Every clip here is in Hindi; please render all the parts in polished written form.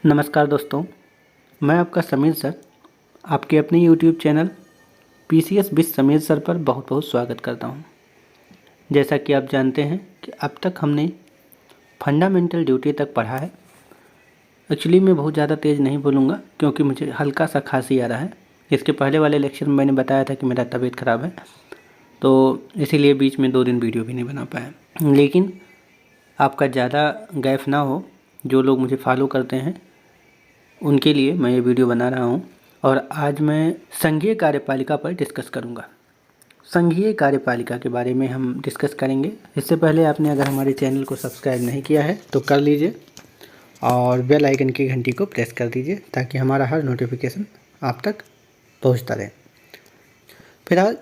नमस्कार दोस्तों, मैं आपका समीर सर आपके अपने YouTube channel PCS with Sameer sir पर बहुत बहुत स्वागत करता हूं। जैसा कि आप जानते हैं कि अब तक हमने फंडामेंटल ड्यूटी तक पढ़ा है। एक्चुअली मैं बहुत ज़्यादा तेज़ नहीं बोलूँगा क्योंकि मुझे हल्का सा खांसी आ रहा है। इसके पहले वाले लेक्चर में मैंने बताया था कि मेरा तबीयत ख़राब है, तो इसीलिए बीच में 2 दिन वीडियो भी नहीं बना पाया। लेकिन आपका ज़्यादा गैप ना हो, जो लोग मुझे फॉलो करते हैं उनके लिए मैं ये वीडियो बना रहा हूँ। और आज मैं संघीय कार्यपालिका पर डिस्कस करूँगा। संघीय कार्यपालिका के बारे में हम डिस्कस करेंगे। इससे पहले आपने अगर हमारे चैनल को सब्सक्राइब नहीं किया है तो कर लीजिए और बेल आइकन की घंटी को प्रेस कर दीजिए ताकि हमारा हर नोटिफिकेशन आप तक पहुँचता रहे। फिलहाल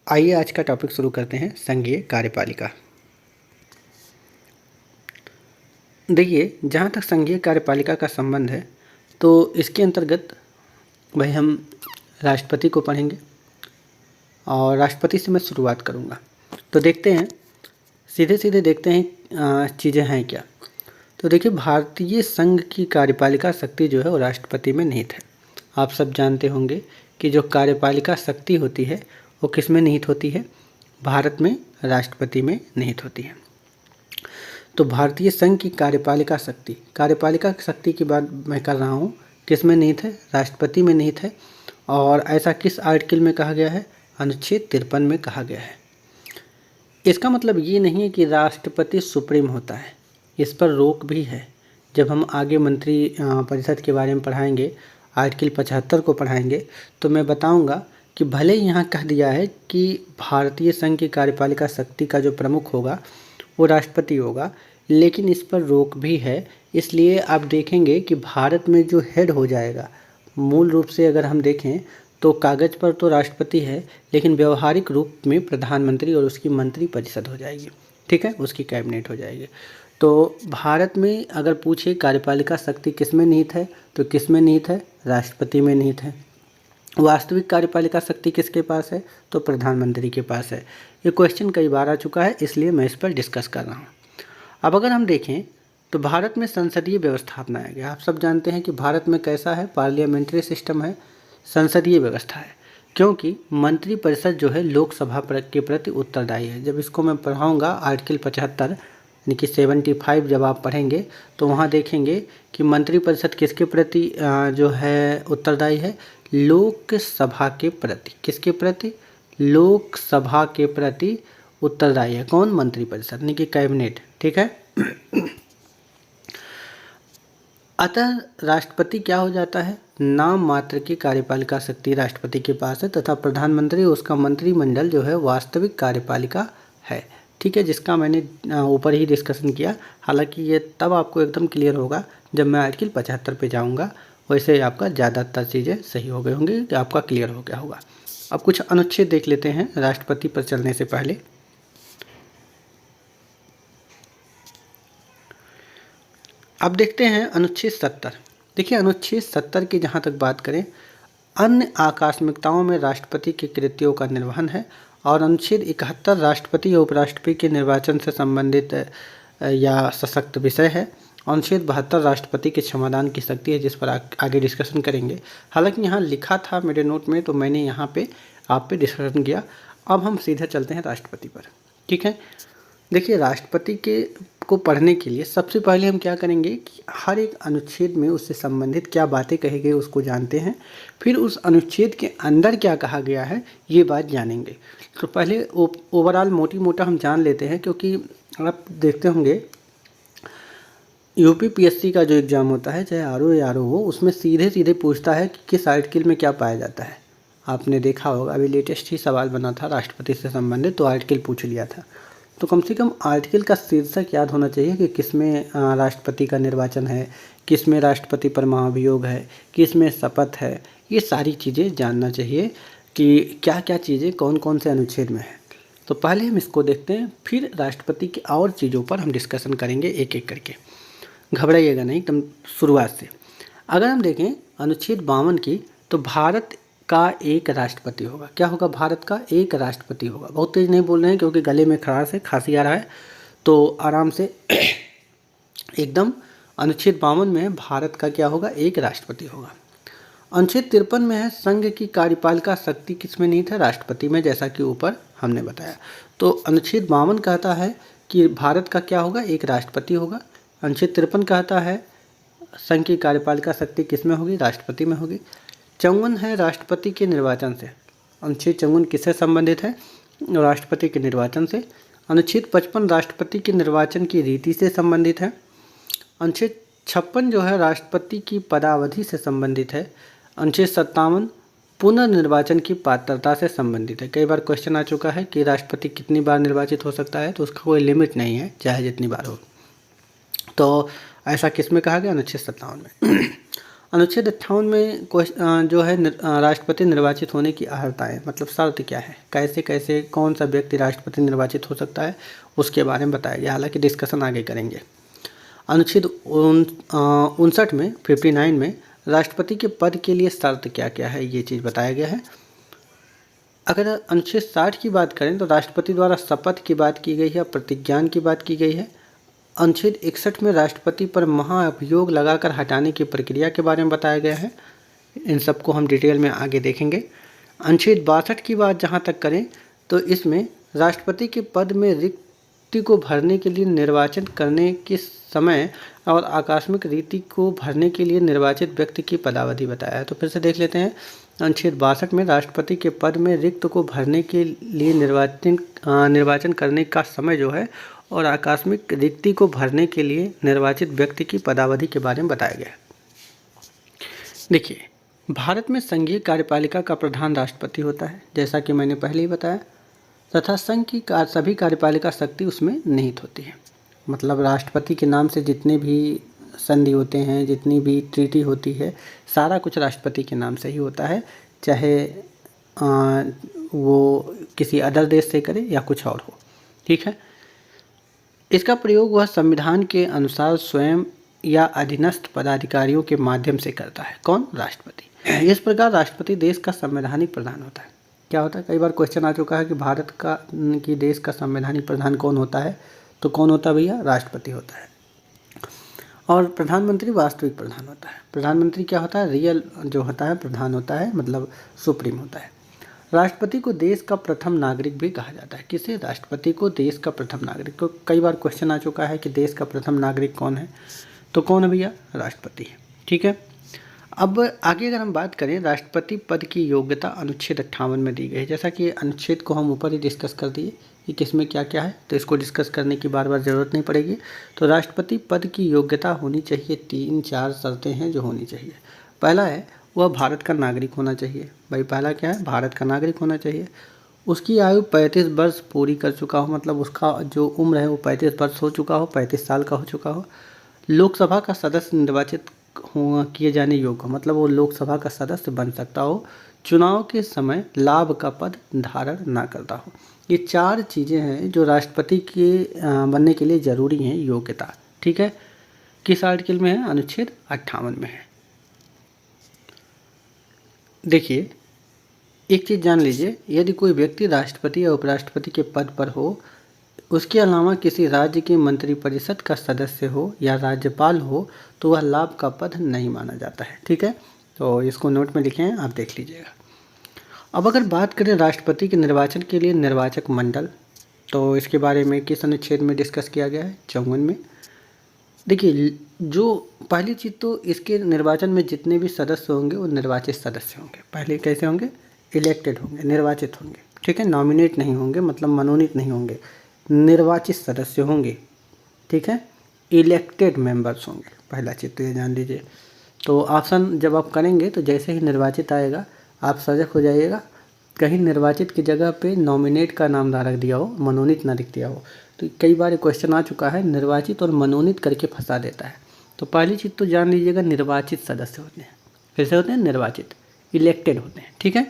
आइए आज का टॉपिक शुरू करते हैं, संघीय कार्यपालिका। देखिए, जहाँ तक संघीय कार्यपालिका का संबंध है तो इसके अंतर्गत भाई हम राष्ट्रपति को पढ़ेंगे और राष्ट्रपति से मैं शुरुआत करूँगा। तो देखते हैं, सीधे सीधे देखते हैं चीज़ें हैं क्या। तो देखिए, भारतीय संघ की कार्यपालिका शक्ति जो है वो राष्ट्रपति में निहित है। आप सब जानते होंगे कि जो कार्यपालिका शक्ति होती है वो किस में निहित होती है? भारत में राष्ट्रपति में निहित होती है। तो भारतीय संघ की कार्यपालिका शक्ति की बात मैं कर रहा हूँ, किस में निहित है? राष्ट्रपति में निहित है। और ऐसा किस आर्टिकल में कहा गया है? अनुच्छेद 53 में कहा गया है। इसका मतलब ये नहीं है कि राष्ट्रपति सुप्रीम होता है, इस पर रोक भी है। जब हम आगे मंत्री परिषद के बारे में पढ़ाएंगे, आर्टिकल 75 को पढ़ाएंगे, तो मैं बताऊंगा कि भले यहाँ कह दिया है कि भारतीय संघ की कार्यपालिका शक्ति का जो प्रमुख होगा वो राष्ट्रपति होगा, लेकिन इस पर रोक भी है। इसलिए आप देखेंगे कि भारत में जो हेड हो जाएगा, मूल रूप से अगर हम देखें तो कागज़ पर तो राष्ट्रपति है, लेकिन व्यवहारिक रूप में प्रधानमंत्री और उसकी मंत्री परिषद हो जाएगी। ठीक है, उसकी कैबिनेट हो जाएगी। तो भारत में अगर पूछे कार्यपालिका शक्ति किस में निहित है, तो किस में निहित है? राष्ट्रपति में निहित है। वास्तविक कार्यपालिका शक्ति किसके पास है? तो प्रधानमंत्री के पास है। ये क्वेश्चन कई बार आ चुका है, इसलिए मैं इस पर डिस्कस कर रहा हूँ। अब अगर हम देखें तो भारत में संसदीय व्यवस्था अपनाया गया। आप सब जानते हैं कि भारत में कैसा है? पार्लियामेंट्री सिस्टम है, संसदीय व्यवस्था है, क्योंकि मंत्री परिषद जो है लोकसभा के प्रति उत्तरदायी है। जब इसको मैं पढ़ाऊँगा आर्टिकल 75 यानी कि 75 जब आप पढ़ेंगे तो वहाँ देखेंगे कि मंत्री परिषद किसके प्रति जो है उत्तरदायी है? लोकसभा के प्रति। किसके प्रति? लोकसभा के प्रति उत्तरदायी है। कौन? मंत्री परिषद यानी कि कैबिनेट। ठीक है। अतः राष्ट्रपति क्या हो जाता है? नाम मात्र की कार्यपालिका शक्ति राष्ट्रपति के पास है तथा प्रधानमंत्री उसका मंत्रिमंडल जो है वास्तविक कार्यपालिका है। ठीक है, जिसका मैंने ऊपर ही डिस्कशन किया। हालांकि ये तब आपको एकदम क्लियर होगा जब मैं आर्टिकल 75 पे जाऊंगा। वैसे आपका ज़्यादातर चीज़ें सही हो गई होंगी, कि आपका क्लियर हो गया होगा। अब कुछ अनुच्छेद देख लेते हैं राष्ट्रपति पर चलने से पहले। अब देखते हैं अनुच्छेद 70। देखिए, अनुच्छेद 70 की जहाँ तक बात करें, अन्य आकस्मिकताओं में राष्ट्रपति के कृत्यों का निर्वहन है। और अनुच्छेद 71 राष्ट्रपति और उपराष्ट्रपति के निर्वाचन से संबंधित या सशक्त विषय है। अनुच्छेद 72 राष्ट्रपति के क्षमादान की शक्ति है, जिस पर आगे डिस्कशन करेंगे। हालांकि यहाँ लिखा था मेरे नोट में, तो मैंने यहाँ पे आप पे डिस्कशन किया। अब हम सीधे चलते हैं राष्ट्रपति पर। ठीक है, देखिए, राष्ट्रपति को पढ़ने के लिए सबसे पहले हम क्या करेंगे कि हर एक अनुच्छेद में उससे संबंधित क्या बातें कही गई उसको जानते हैं। फिर उस अनुच्छेद के अंदर क्या कहा गया है ये बात जानेंगे। तो पहले ओवरऑल मोटी मोटा हम जान लेते हैं, क्योंकि आप देखते होंगे यूपीपीएससी का जो एग्ज़ाम होता है, चाहे आरओ या आरओ हो, उसमें सीधे सीधे पूछता है कि किस आर्टिकल में क्या पाया जाता है। आपने देखा होगा, अभी लेटेस्ट ही सवाल बना था राष्ट्रपति से संबंधित, तो आर्टिकल पूछ लिया था। तो कम से कम आर्टिकल का शीर्षक याद होना चाहिए कि किसमें राष्ट्रपति का निर्वाचन है, किसमें राष्ट्रपति पर महाभियोग है, किसमें शपथ है। ये सारी चीज़ें जानना चाहिए कि क्या क्या चीज़ें कौन कौन से अनुच्छेद में है। तो पहले हम इसको देखते हैं, फिर राष्ट्रपति की और चीज़ों पर हम डिस्कशन करेंगे एक एक करके। घबराइएगा नहीं एकदम शुरुआत से। अगर हम देखें अनुच्छेद 52 की, तो भारत का एक राष्ट्रपति होगा। क्या होगा? भारत का एक राष्ट्रपति होगा। बहुत तेज़ नहीं बोल रहे हैं क्योंकि गले में खराश है, खांसी आ रहा है, तो आराम से एकदम अनुच्छेद 52 में है भारत का क्या होगा, एक राष्ट्रपति होगा। अनुच्छेद 53 में है संघ की कार्यपालिका शक्ति किसमें निहित है, राष्ट्रपति में, जैसा कि ऊपर हमने बताया। तो अनुच्छेद 52 कहता है कि भारत का क्या होगा, एक राष्ट्रपति होगा। अनुच्छेद 53 कहता है संघ की कार्यपालिका शक्ति किसमें होगी, राष्ट्रपति में होगी। 54 है राष्ट्रपति के निर्वाचन से। अनुच्छेद 54 किससे संबंधित है, राष्ट्रपति के निर्वाचन से। अनुच्छेद 55 राष्ट्रपति के निर्वाचन की रीति से संबंधित है। अनुच्छेद 56 जो है राष्ट्रपति की पदावधि से संबंधित है। अनुच्छेद 57 पुनर्निर्वाचन की पात्रता से संबंधित है। कई बार क्वेश्चन आ चुका है कि राष्ट्रपति कितनी बार निर्वाचित हो सकता है, तो उसका कोई लिमिट नहीं है, चाहे जितनी बार हो। तो ऐसा किस में कहा गया, अनुच्छेद 57 में। अनुच्छेद 58 में जो है राष्ट्रपति निर्वाचित होने की अर्हताएँ, मतलब शर्त क्या है, कैसे कैसे कौन सा व्यक्ति राष्ट्रपति निर्वाचित हो सकता है, उसके बारे में बताया गया। हालांकि डिस्कशन आगे करेंगे। अनुच्छेद 59 में 59 में राष्ट्रपति के पद के लिए शर्त क्या क्या है, ये चीज़ बताया गया है। अगर अनुच्छेद 60 की बात करें तो राष्ट्रपति द्वारा शपथ की बात की गई है, प्रतिज्ञान की बात की गई है। अनुच्छेद 61 में राष्ट्रपति पर महाअभियोग लगाकर हटाने की प्रक्रिया के बारे में बताया गया है। इन सबको हम डिटेल में आगे देखेंगे। अनुच्छेद 62 की बात जहाँ तक करें तो इसमें राष्ट्रपति के पद में रिक्ति को भरने के लिए निर्वाचन करने के समय और आकस्मिक रीति को भरने के लिए निर्वाचित व्यक्ति की पदावधि बताया है। तो फिर से देख लेते हैं। अनुच्छेद 62 में राष्ट्रपति के पद में रिक्त को भरने के लिए निर्वाचन करने का समय जो है और आकस्मिक रिक्ति को भरने के लिए निर्वाचित व्यक्ति की पदावधि के बारे में बताया गया है। देखिए, भारत में संघीय कार्यपालिका का प्रधान राष्ट्रपति होता है, जैसा कि मैंने पहले ही बताया, तथा संघ की सभी कार्यपालिका शक्ति उसमें निहित होती है। मतलब राष्ट्रपति के नाम से जितने भी संधि होते हैं, जितनी भी ट्रीटी होती है, सारा कुछ राष्ट्रपति के नाम से ही होता है, चाहे वो किसी अदर देश से करे या कुछ और हो। ठीक है। इसका प्रयोग वह संविधान के अनुसार स्वयं या अधीनस्थ पदाधिकारियों के माध्यम से करता है। कौन, राष्ट्रपति। इस प्रकार राष्ट्रपति देश का संवैधानिक प्रधान होता है। क्या होता है, कई बार क्वेश्चन आ चुका है कि भारत का कि देश का संवैधानिक प्रधान कौन होता है, तो कौन होता है भैया, राष्ट्रपति होता है। और प्रधानमंत्री वास्तविक प्रधान होता है। प्रधानमंत्री क्या होता है, रियल जो होता है प्रधान होता है, मतलब सुप्रीम होता है। राष्ट्रपति को देश का प्रथम नागरिक भी कहा जाता है। किसे, राष्ट्रपति को देश का प्रथम नागरिक। तो कई बार क्वेश्चन आ चुका है कि देश का प्रथम नागरिक कौन है, तो कौन है भैया, राष्ट्रपति है। ठीक है। अब आगे अगर हम बात करें, राष्ट्रपति पद की योग्यता अनुच्छेद 58 में दी गई है। जैसा कि अनुच्छेद को हम ऊपर ही डिस्कस कर दिए कि किसमें क्या क्या है, तो इसको डिस्कस करने की बार बार ज़रूरत नहीं पड़ेगी। तो राष्ट्रपति पद की योग्यता होनी चाहिए, 3-4 शर्तें हैं जो होनी चाहिए। पहला है वह भारत का नागरिक होना चाहिए। भाई पहला क्या है, भारत का नागरिक होना चाहिए। उसकी आयु 35 वर्ष पूरी कर चुका हो, मतलब उसका जो उम्र है वो 35 वर्ष हो चुका हो, 35 साल का हो चुका हो। लोकसभा का सदस्य निर्वाचित किए जाने योग्य हो, मतलब वो लोकसभा का सदस्य बन सकता हो। चुनाव के समय लाभ का पद धारण ना करता हो। ये 4 चीज़ें हैं जो राष्ट्रपति के बनने के लिए ज़रूरी हैं, योग्यता। ठीक है। किस आर्टिकल में है, अनुच्छेद 58 में है। देखिए, एक चीज़ जान लीजिए, यदि कोई व्यक्ति राष्ट्रपति या उपराष्ट्रपति के पद पर हो, उसके अलावा किसी राज्य के मंत्रिपरिषद का सदस्य हो या राज्यपाल हो, तो वह लाभ का पद नहीं माना जाता है। ठीक है। तो इसको नोट में लिखें, आप देख लीजिएगा। अब अगर बात करें राष्ट्रपति के निर्वाचन के लिए निर्वाचक मंडल, तो इसके बारे में किस अनुच्छेद में डिस्कस किया गया है, 54 में। देखिए, जो पहली चीज़ तो इसके निर्वाचन में जितने भी सदस्य होंगे वो निर्वाचित सदस्य होंगे। पहले कैसे होंगे, इलेक्टेड होंगे, निर्वाचित होंगे। ठीक है। नॉमिनेट नहीं होंगे, मतलब मनोनीत नहीं होंगे, निर्वाचित सदस्य होंगे। ठीक है। इलेक्टेड मेंबर्स होंगे। पहला चीज़ तो ये जान लीजिए। तो ऑप्शन जब आप करेंगे तो जैसे ही निर्वाचित आएगा आप सजग हो जाइएगा, कहीं निर्वाचित की जगह पे नॉमिनेट का नाम ना रख दिया हो, मनोनीत ना लिख दिया हो। तो कई बार क्वेश्चन आ चुका है, निर्वाचित और मनोनीत करके फंसा देता है। तो पहली चीज़ तो जान लीजिएगा, निर्वाचित सदस्य होते हैं। कैसे होते हैं, निर्वाचित, इलेक्टेड होते हैं। ठीक है।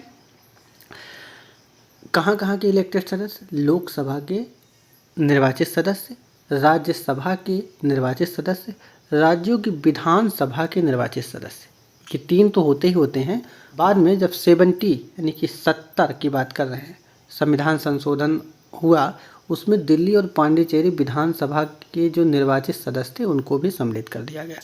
कहाँ कहाँ के इलेक्टेड सदस्य, लोकसभा के निर्वाचित सदस्य, राज्यसभा के निर्वाचित सदस्य, राज्यों की विधानसभा के निर्वाचित सदस्य। कि 3 तो होते ही होते हैं। बाद में जब 70 यानी कि 70 की बात कर रहे हैं, संविधान संशोधन हुआ, उसमें दिल्ली और पांडिचेरी विधानसभा के जो निर्वाचित सदस्य थे उनको भी सम्मिलित कर दिया गया।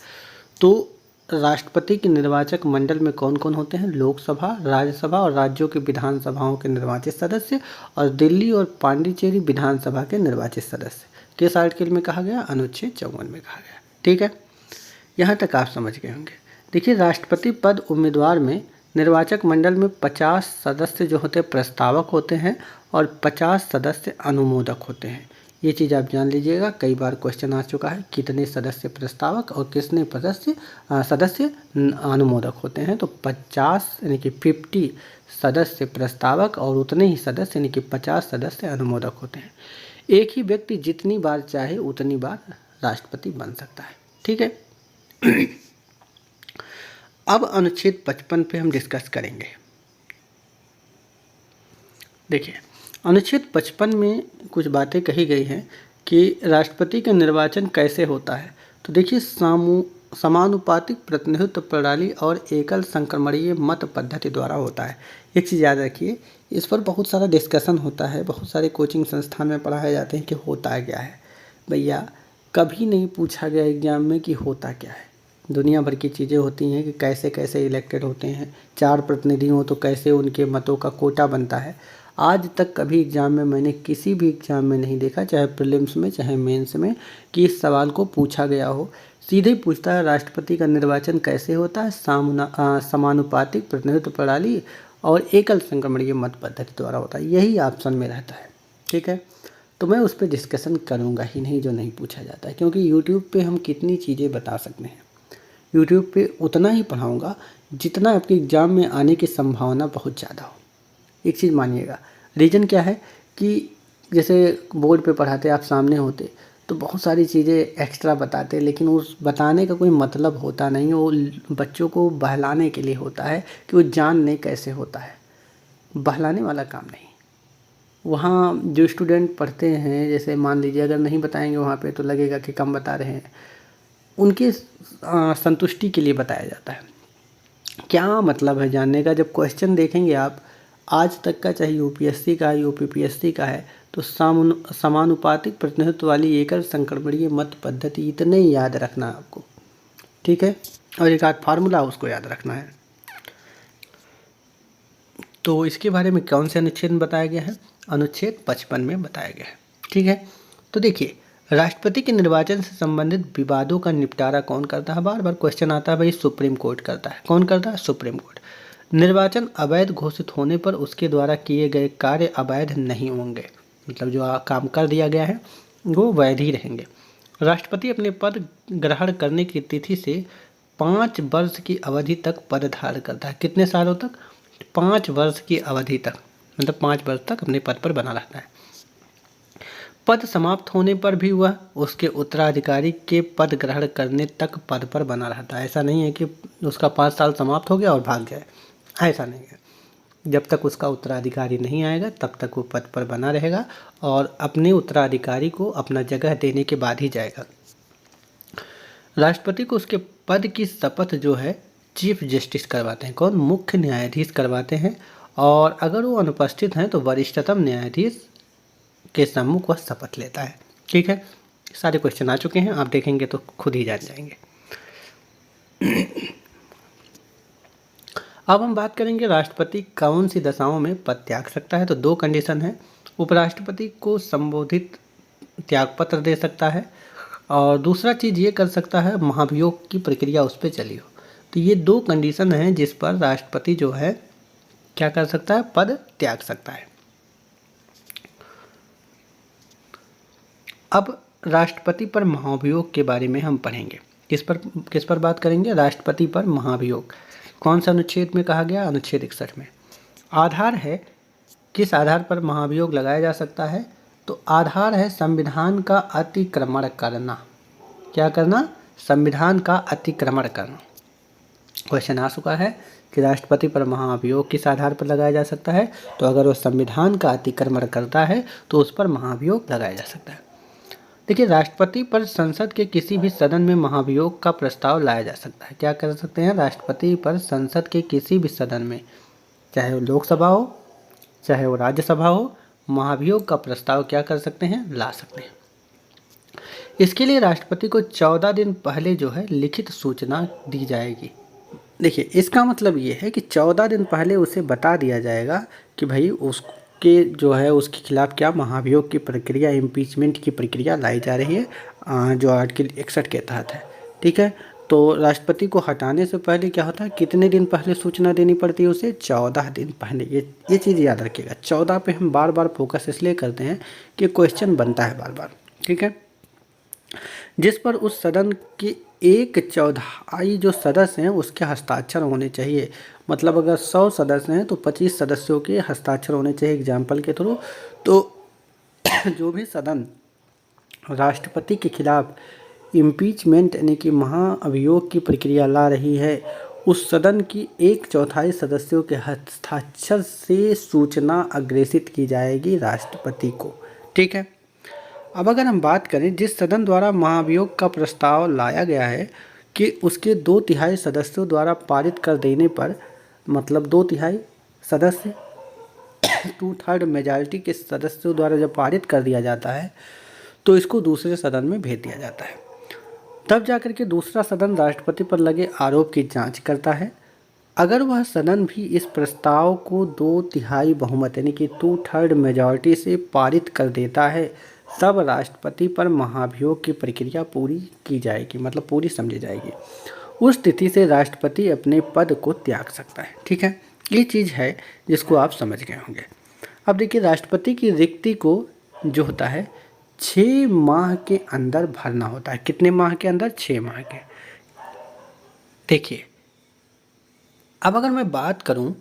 तो राष्ट्रपति के निर्वाचक मंडल में कौन कौन होते हैं? लोकसभा, राज्यसभा और राज्यों की विधानसभाओं के निर्वाचित सदस्य, और दिल्ली और पांडिचेरी विधानसभा के निर्वाचित सदस्य। किस आर्टिकल में कहा गया? अनुच्छेद 54 में कहा गया। ठीक है, यहाँ तक आप समझ गए होंगे। देखिए, राष्ट्रपति पद उम्मीदवार में निर्वाचक मंडल में 50 सदस्य जो होते हैं प्रस्तावक होते हैं और 50 सदस्य अनुमोदक होते हैं। ये चीज़ आप जान लीजिएगा, कई बार क्वेश्चन आ चुका है, कितने सदस्य प्रस्तावक और कितने सदस्य अनुमोदक होते हैं। तो 50 यानी कि 50 सदस्य प्रस्तावक और उतने ही सदस्य यानी कि 50 सदस्य अनुमोदक होते हैं। एक ही व्यक्ति जितनी बार चाहे उतनी बार राष्ट्रपति बन सकता है। ठीक है। अब अनुच्छेद 55 पे हम डिस्कस करेंगे। देखिए, अनुच्छेद 55 में कुछ बातें कही गई हैं कि राष्ट्रपति का निर्वाचन कैसे होता है। तो देखिए, समानुपातिक प्रतिनिधित्व प्रणाली और एकल संक्रमणीय मत पद्धति द्वारा होता है। एक चीज़ याद रखिए, इस पर बहुत सारा डिस्कशन होता है, बहुत सारे कोचिंग संस्थान में पढ़ाए जाते हैं कि होता क्या है। भैया, कभी नहीं पूछा गया एग्जाम में कि होता क्या है। दुनिया भर की चीज़ें होती हैं कि कैसे कैसे इलेक्टेड होते हैं, 4 प्रतिनिधि हों तो कैसे उनके मतों का कोटा बनता है। आज तक कभी एग्ज़ाम में मैंने किसी भी एग्ज़ाम में नहीं देखा, चाहे प्रीलिम्स में चाहे मेंस में, कि इस सवाल को पूछा गया हो। सीधे पूछता है राष्ट्रपति का निर्वाचन कैसे होता है, समानुपातिक प्रतिनिधित्व प्रणाली और एकल संक्रमणीय मत पद्धति द्वारा होता है। यही ऑप्शन में रहता है। ठीक है, तो मैं उस पर डिस्कशन करूँगा ही नहीं जो नहीं पूछा जाता है, क्योंकि यूट्यूब पर हम कितनी चीज़ें बता सकते हैं। यूट्यूब पे उतना ही पढ़ाऊँगा जितना आपके एग्ज़ाम में आने की संभावना बहुत ज़्यादा हो। एक चीज़ मानिएगा, रीज़न क्या है कि जैसे बोर्ड पे पढ़ाते आप सामने होते तो बहुत सारी चीज़ें एक्स्ट्रा बताते, लेकिन उस बताने का कोई मतलब होता नहीं है। वो बच्चों को बहलाने के लिए होता है कि वो जान नहीं कैसे होता है, बहलाने वाला काम नहीं। वहाँ जो स्टूडेंट पढ़ते हैं, जैसे मान लीजिए अगर नहीं बताएंगे वहाँ पे तो लगेगा कि कम बता रहे हैं, उनके संतुष्टि के लिए बताया जाता है। क्या मतलब है जानने का? जब क्वेश्चन देखेंगे आप आज तक का, चाहे यूपीएससी का यूपीपीएससी का है, तो समानुपातिक प्रतिनिधित्व वाली एकल संक्रमणीय मत पद्धति इतने याद रखना आपको। ठीक है, और एक आध फार्मूला उसको याद रखना है। तो इसके बारे में कौन से अनुच्छेद में बताया गया है? अनुच्छेद 55 में बताया गया है। ठीक है, तो देखिए, राष्ट्रपति के निर्वाचन से संबंधित विवादों का निपटारा कौन करता है? बार बार क्वेश्चन आता है भाई, सुप्रीम कोर्ट करता है। कौन करता है? Supreme court. निर्वाचन अवैध घोषित होने पर उसके द्वारा किए गए कार्य अवैध नहीं होंगे, मतलब जो काम कर दिया गया है वो वैध ही रहेंगे। राष्ट्रपति अपने पद ग्रहण करने की तिथि से 5 वर्ष की अवधि तक पद धारण करता है। कितने सालों तक? 5 वर्ष की अवधि तक, मतलब 5 वर्ष तक अपने पद पर बना रहता है। पद समाप्त होने पर भी वह उसके उत्तराधिकारी के पद ग्रहण करने तक पद पर बना रहता है। ऐसा नहीं है कि उसका 5 साल समाप्त हो गया और भाग जाए, ऐसा नहीं है। जब तक उसका उत्तराधिकारी नहीं आएगा तब तक वो पद पर बना रहेगा और अपने उत्तराधिकारी को अपना जगह देने के बाद ही जाएगा। राष्ट्रपति को उसके पद की शपथ जो है चीफ जस्टिस करवाते हैं। कौन? मुख्य न्यायाधीश करवाते हैं, और अगर वो अनुपस्थित हैं तो वरिष्ठतम न्यायाधीश के सम्मुख वह शपथ लेता है। ठीक है, सारे क्वेश्चन आ चुके हैं, आप देखेंगे तो खुद ही जान जाएंगे। अब हम बात करेंगे राष्ट्रपति कौन सी दशाओं में पद त्याग सकता है। तो 2 कंडीशन है। उपराष्ट्रपति को संबोधित त्यागपत्र दे सकता है, और दूसरा चीज़ ये कर सकता है महाभियोग की प्रक्रिया उस पर चली हो। तो ये 2 कंडीशन हैं जिस पर राष्ट्रपति जो है क्या कर सकता है? पद त्याग सकता है। अब राष्ट्रपति पर महाभियोग के बारे में हम पढ़ेंगे। किस पर बात करेंगे? राष्ट्रपति पर महाभियोग। कौन सा अनुच्छेद में कहा गया? अनुच्छेद 61 में। आधार है, किस आधार पर महाभियोग लगाया जा सकता है? तो आधार है संविधान का अतिक्रमण करना। क्या करना? संविधान का अतिक्रमण करना। क्वेश्चन आ चुका है कि राष्ट्रपति पर महाभियोग किस आधार पर लगाया जा सकता है? तो अगर वो संविधान का अतिक्रमण करता है तो उस पर महाभियोग लगाया जा सकता है। देखिए, राष्ट्रपति पर संसद के किसी भी सदन में महाभियोग का प्रस्ताव लाया जा सकता है। क्या कर सकते हैं? राष्ट्रपति पर संसद के किसी भी सदन में, चाहे वो लोकसभा हो चाहे वो राज्यसभा हो, महाभियोग का प्रस्ताव क्या कर सकते हैं, ला सकते हैं। इसके लिए राष्ट्रपति को 14 दिन पहले जो है लिखित सूचना दी जाएगी। देखिए, इसका मतलब ये है कि 14 दिन पहले उसे बता दिया जाएगा कि भाई उसके जो है उसके खिलाफ क्या महाभियोग की प्रक्रिया, इम्पीचमेंट की प्रक्रिया लाई जा रही है, जो आर्टिकल 61 के तहत है। ठीक है, तो राष्ट्रपति को हटाने से पहले क्या होता है, कितने दिन पहले सूचना देनी पड़ती है उसे, 14 दिन पहले। ये चीज़ याद रखिएगा। 14 पे हम बार बार फोकस इसलिए करते हैं कि क्वेश्चन बनता है बार बार। ठीक है, जिस पर उस सदन की 1/4 जो सदस्य हैं उसके हस्ताक्षर होने चाहिए। मतलब अगर 100 सदस्य हैं तो 25 सदस्यों के हस्ताक्षर होने चाहिए एग्जाम्पल के थ्रू। तो जो भी सदन राष्ट्रपति के खिलाफ इम्पीचमेंट यानी कि महाअभियोग की प्रक्रिया ला रही है, उस सदन की 1/4 सदस्यों के हस्ताक्षर से सूचना अग्रेषित की जाएगी राष्ट्रपति को। ठीक है, अब अगर हम बात करें जिस सदन द्वारा महाभियोग का प्रस्ताव लाया गया है कि उसके 2/3 सदस्यों द्वारा पारित कर देने पर, मतलब 2/3 सदस्य 2/3 मेजॉरिटी के सदस्यों द्वारा जब पारित कर दिया जाता है तो इसको दूसरे सदन में भेज दिया जाता है। तब जाकर के दूसरा सदन राष्ट्रपति पर लगे आरोप की जांच करता है। अगर वह सदन भी इस प्रस्ताव को 2/3 बहुमत यानी कि 2/3 मेजॉरिटी से पारित कर देता है, तब राष्ट्रपति पर महाभियोग की प्रक्रिया पूरी की जाएगी, मतलब पूरी समझी जाएगी। उस स्थिति से राष्ट्रपति अपने पद को त्याग सकता है। ठीक है, ये चीज़ है जिसको आप समझ गए होंगे। अब देखिए, राष्ट्रपति की रिक्ति को जो होता है 6 माह के अंदर भरना होता है। कितने माह के अंदर, 6 माह के। देखिए, अब अगर मैं बात करूं,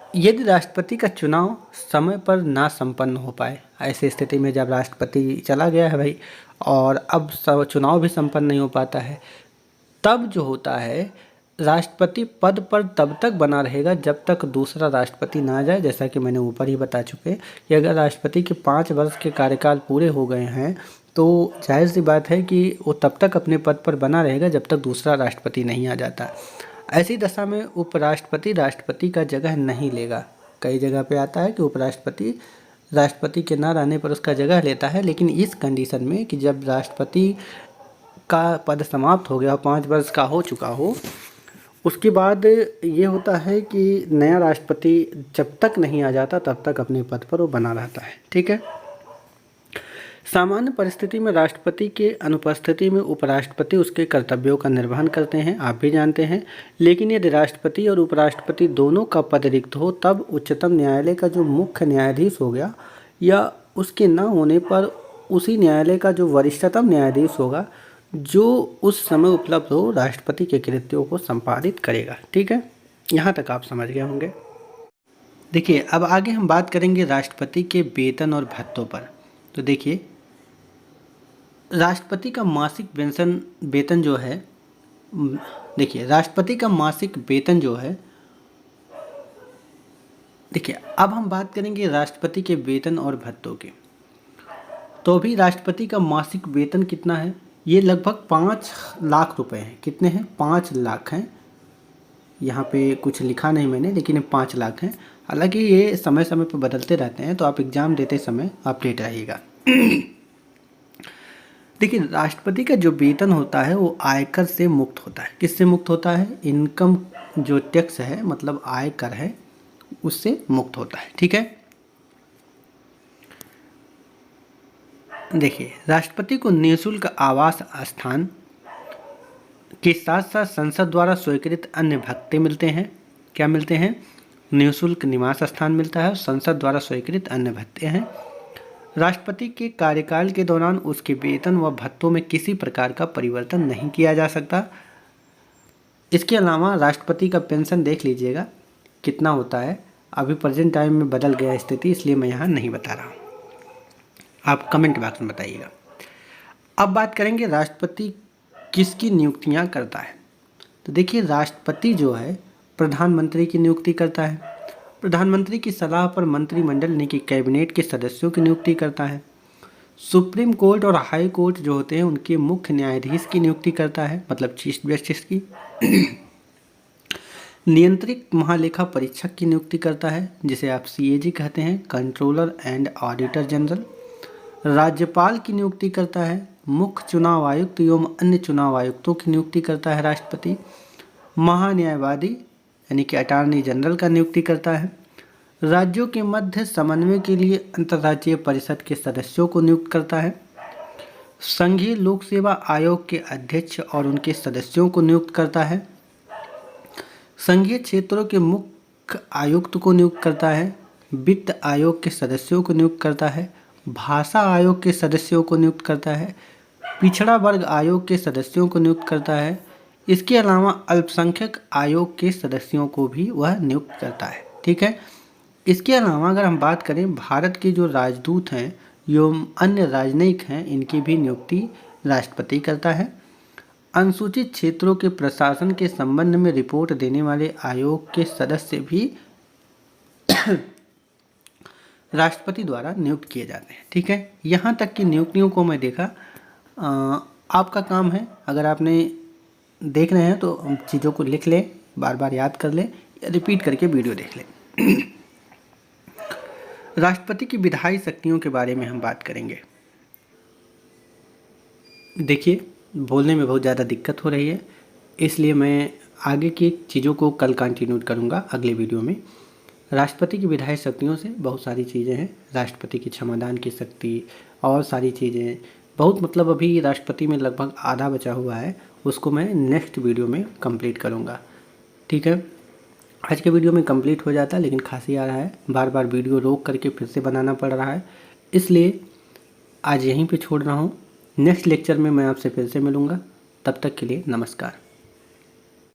यदि राष्ट्रपति का चुनाव समय पर ना संपन्न हो पाए, ऐसी स्थिति में जब राष्ट्रपति चला गया है भाई और अब चुनाव भी संपन्न नहीं हो पाता है, तब जो होता है राष्ट्रपति पद पर तब तक बना रहेगा जब तक दूसरा राष्ट्रपति ना आ जाए। जैसा कि मैंने ऊपर ही बता चुके कि अगर राष्ट्रपति के 5 वर्ष के कार्यकाल पूरे हो गए हैं तो जाहिर सी बात है कि वो तब तक अपने पद पर बना रहेगा जब तक दूसरा राष्ट्रपति नहीं आ जाता। ऐसी दशा में उपराष्ट्रपति राष्ट्रपति का जगह नहीं लेगा। कई जगह पे आता है कि उपराष्ट्रपति राष्ट्रपति के ना रहने पर उसका जगह लेता है, लेकिन इस कंडीशन में कि जब राष्ट्रपति का पद समाप्त हो गया, 5 वर्ष का हो चुका हो, उसके बाद ये होता है कि नया राष्ट्रपति जब तक नहीं आ जाता तब तक अपने पद पर वो बना रहता है। ठीक है, सामान्य परिस्थिति में राष्ट्रपति के अनुपस्थिति में उपराष्ट्रपति उसके कर्तव्यों का निर्वहन करते हैं, आप भी जानते हैं। लेकिन यदि राष्ट्रपति और उपराष्ट्रपति दोनों का पद रिक्त हो, तब उच्चतम न्यायालय का जो मुख्य न्यायाधीश हो गया या उसके न होने पर उसी न्यायालय का जो वरिष्ठतम न्यायाधीश होगा, जो उस समय उपलब्ध हो, राष्ट्रपति के कृत्यों को संपादित करेगा। ठीक है, यहाँ तक आप समझ गए होंगे। देखिए, अब आगे हम बात करेंगे राष्ट्रपति के वेतन और भत्तों पर। तो देखिए, राष्ट्रपति का मासिक वेतन जो है, देखिए राष्ट्रपति का मासिक वेतन जो है, देखिए अब हम बात करेंगे राष्ट्रपति के वेतन और भत्तों के। तो भी राष्ट्रपति का मासिक वेतन कितना है, ये लगभग 5 लाख रुपए हैं। कितने हैं, 5 लाख हैं। यहाँ पे कुछ लिखा नहीं मैंने, लेकिन 5 लाख हैं। हालांकि ये समय समय पर बदलते रहते हैं, तो आप एग्ज़ाम देते समय अपडेट रहिएगा। देखिए, राष्ट्रपति का जो वेतन होता है वो आयकर से मुक्त होता है। किससे मुक्त होता है, इनकम जो टैक्स है, मतलब आयकर है, उससे मुक्त होता है। ठीक है, देखिए राष्ट्रपति को निःशुल्क आवास स्थान के साथ साथ संसद द्वारा स्वीकृत अन्य भत्ते मिलते हैं। क्या मिलते हैं, निःशुल्क निवास स्थान मिलता है, संसद द्वारा स्वीकृत अन्य भत्ते हैं। राष्ट्रपति के कार्यकाल के दौरान उसके वेतन व भत्तों में किसी प्रकार का परिवर्तन नहीं किया जा सकता। इसके अलावा राष्ट्रपति का पेंशन देख लीजिएगा कितना होता है। अभी प्रेजेंट टाइम में बदल गया स्थिति, इसलिए मैं यहाँ नहीं बता रहा हूँ, आप कमेंट बॉक्स में बताइएगा। अब बात करेंगे राष्ट्रपति किसकी नियुक्तियाँ करता है। तो देखिए, राष्ट्रपति जो है प्रधानमंत्री की नियुक्ति करता है, प्रधानमंत्री की सलाह पर मंत्रिमंडल यानी कि कैबिनेट के सदस्यों की नियुक्ति करता है, सुप्रीम कोर्ट और हाई कोर्ट जो होते हैं उनके मुख्य न्यायाधीश की नियुक्ति करता है, मतलब चीफ जस्टिस की। नियंत्रक महालेखा परीक्षक की नियुक्ति करता है, जिसे आप CAG कहते हैं, कंट्रोलर एंड ऑडिटर जनरल। राज्यपाल की नियुक्ति करता है। मुख्य चुनाव आयुक्त एवं अन्य चुनाव आयुक्तों की नियुक्ति करता है राष्ट्रपति। महान्यायवादी यानी कि अटॉर्नी जनरल का नियुक्ति करता है। राज्यों के मध्य समन्वय के लिए अंतर्राज्यीय परिषद के सदस्यों को नियुक्त करता है। संघीय लोक सेवा आयोग के अध्यक्ष और उनके सदस्यों को नियुक्त करता है। संघीय क्षेत्रों के मुख्य आयुक्त को नियुक्त करता है। वित्त आयोग के सदस्यों को नियुक्त करता है। भाषा आयोग के सदस्यों को नियुक्त करता है। पिछड़ा वर्ग आयोग के सदस्यों को नियुक्त करता है। इसके अलावा अल्पसंख्यक आयोग के सदस्यों को भी वह नियुक्त करता है। ठीक है। इसके अलावा अगर हम बात करें भारत के जो राजदूत हैं एवं अन्य राजनयिक हैं, इनकी भी नियुक्ति राष्ट्रपति करता है। अनुसूचित क्षेत्रों के प्रशासन के संबंध में रिपोर्ट देने वाले आयोग के सदस्य भी राष्ट्रपति द्वारा नियुक्त किए जाते हैं। ठीक है। यहाँ तक की नियुक्तियों को मैं देखा। आपका काम है, अगर आपने देख रहे हैं तो चीज़ों को लिख लें, बार बार याद कर लें या रिपीट करके वीडियो देख लें। राष्ट्रपति की विधायी शक्तियों के बारे में हम बात करेंगे। देखिए, बोलने में बहुत ज़्यादा दिक्कत हो रही है, इसलिए मैं आगे की चीज़ों को कल कंटिन्यू करूँगा अगले वीडियो में। राष्ट्रपति की विधायी शक्तियों से बहुत सारी चीज़ें हैं। राष्ट्रपति की क्षमादान की शक्ति और सारी चीज़ें बहुत, मतलब अभी राष्ट्रपति में लगभग आधा बचा हुआ है, उसको मैं नेक्स्ट वीडियो में कंप्लीट करूँगा। ठीक है। आज के वीडियो में कंप्लीट हो जाता है, लेकिन खांसी आ रहा है, बार बार वीडियो रोक करके फिर से बनाना पड़ रहा है, इसलिए आज यहीं पे छोड़ रहा हूँ। नेक्स्ट लेक्चर में मैं आपसे फिर से मिलूँगा। तब तक के लिए नमस्कार।